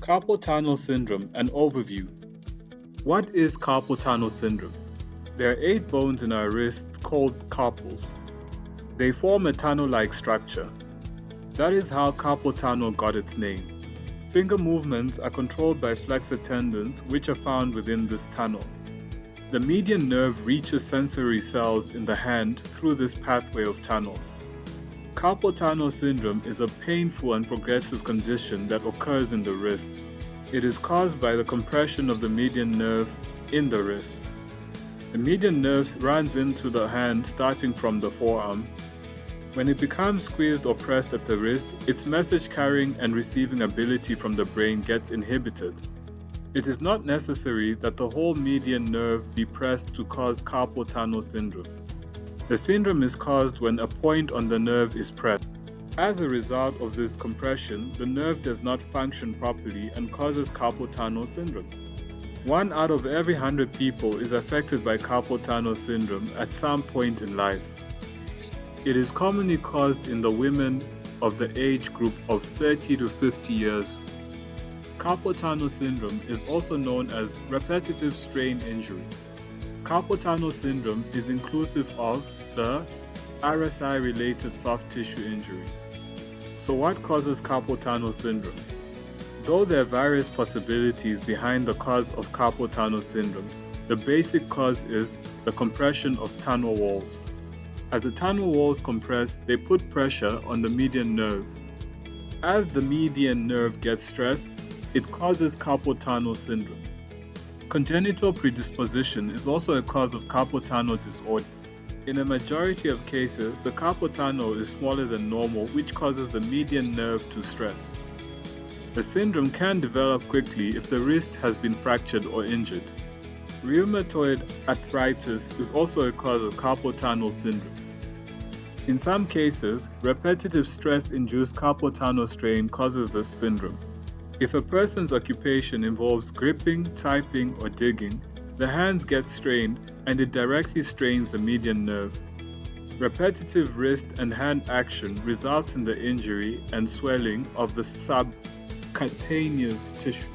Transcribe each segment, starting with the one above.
Carpal tunnel syndrome, an overview. What is carpal tunnel syndrome? There are 8 bones in our wrists called carpals. They form a tunnel-like structure. That is how carpal tunnel got its name. Finger movements are controlled by flexor tendons, which are found within this tunnel. The median nerve reaches sensory cells in the hand through this pathway of tunnel. Carpal tunnel syndrome is a painful and progressive condition that occurs in the wrist. It is caused by the compression of the median nerve in the wrist. The median nerve runs into the hand starting from the forearm. When it becomes squeezed or pressed at the wrist, its message carrying and receiving ability from the brain gets inhibited. It is not necessary that the whole median nerve be pressed to cause carpal tunnel syndrome. The syndrome is caused when a point on the nerve is pressed. As a result of this compression, the nerve does not function properly and causes carpal tunnel syndrome. 1 out of every 100 people is affected by carpal tunnel syndrome at some point in life. It is commonly caused in the women of the age group of 30 to 50 years. Carpal tunnel syndrome is also known as repetitive strain injury. Carpal tunnel syndrome is inclusive of the RSI-related soft tissue injuries. So what causes carpal tunnel syndrome? Though there are various possibilities behind the cause of carpal tunnel syndrome, the basic cause is the compression of tunnel walls. As the tunnel walls compress, they put pressure on the median nerve. As the median nerve gets stressed, it causes carpal tunnel syndrome. Congenital predisposition is also a cause of carpal tunnel disorder. In a majority of cases, the carpal tunnel is smaller than normal, which causes the median nerve to stress. The syndrome can develop quickly if the wrist has been fractured or injured. Rheumatoid arthritis is also a cause of carpal tunnel syndrome. In some cases, repetitive stress-induced carpal tunnel strain causes this syndrome. If a person's occupation involves gripping, typing, or digging, the hands get strained and it directly strains the median nerve. Repetitive wrist and hand action results in the injury and swelling of the subcutaneous tissue.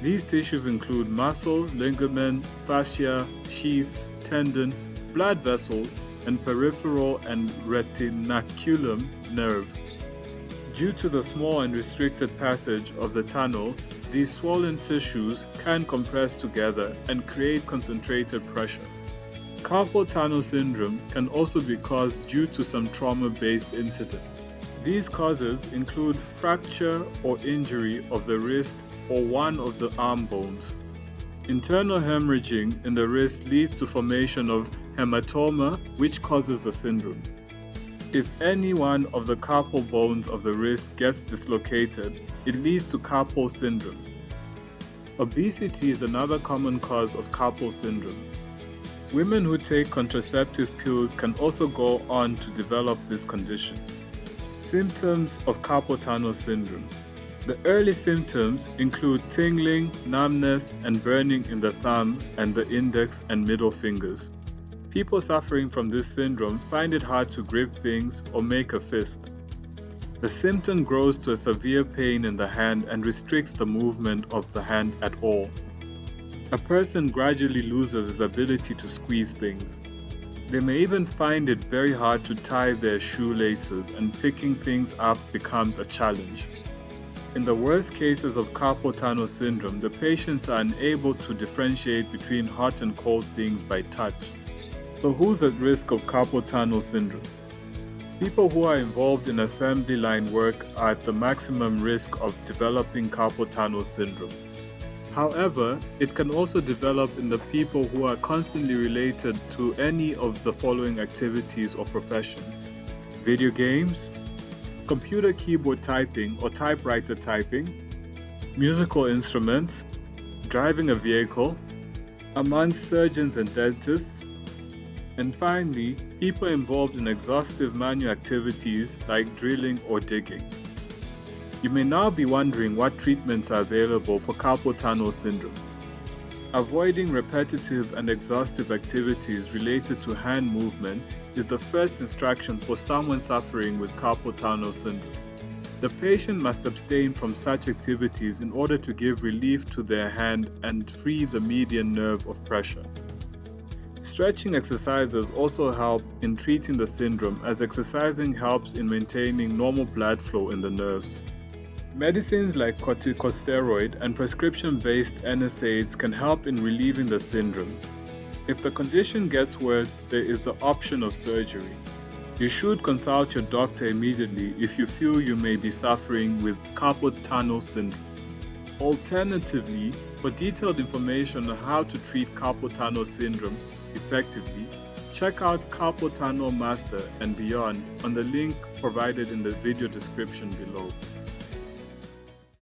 These tissues include muscle, ligament, fascia, sheaths, tendon, blood vessels, and peripheral and retinaculum nerve. Due to the small and restricted passage of the tunnel, these swollen tissues can compress together and create concentrated pressure. Carpal tunnel syndrome can also be caused due to some trauma-based incident. These causes include fracture or injury of the wrist or one of the arm bones. Internal hemorrhaging in the wrist leads to formation of hematoma, which causes the syndrome. If any one of the carpal bones of the wrist gets dislocated, it leads to carpal syndrome. Obesity is another common cause of carpal syndrome. Women who take contraceptive pills can also go on to develop this condition. Symptoms of carpal tunnel syndrome. The early symptoms include tingling, numbness, and burning in the thumb and the index and middle fingers. People suffering from this syndrome find it hard to grip things or make a fist. The symptom grows to a severe pain in the hand and restricts the movement of the hand at all. A person gradually loses his ability to squeeze things. They may even find it very hard to tie their shoelaces, and picking things up becomes a challenge. In the worst cases of carpal tunnel syndrome, the patients are unable to differentiate between hot and cold things by touch. So who's at risk of carpal tunnel syndrome? People who are involved in assembly line work are at the maximum risk of developing carpal tunnel syndrome. However, it can also develop in the people who are constantly related to any of the following activities or professions: video games, computer keyboard typing or typewriter typing, musical instruments, driving a vehicle, amongst surgeons and dentists, and finally, people involved in exhaustive manual activities like drilling or digging. You may now be wondering what treatments are available for carpal tunnel syndrome. Avoiding repetitive and exhaustive activities related to hand movement is the first instruction for someone suffering with carpal tunnel syndrome. The patient must abstain from such activities in order to give relief to their hand and free the median nerve of pressure. Stretching exercises also help in treating the syndrome, as exercising helps in maintaining normal blood flow in the nerves. Medicines like corticosteroid and prescription-based NSAIDs can help in relieving the syndrome. If the condition gets worse, there is the option of surgery. You should consult your doctor immediately if you feel you may be suffering with carpal tunnel syndrome. Alternatively, for detailed information on how to treat carpal tunnel syndrome effectively, check out Carpaltunnelmaster and Beyond on the link provided in the video description below.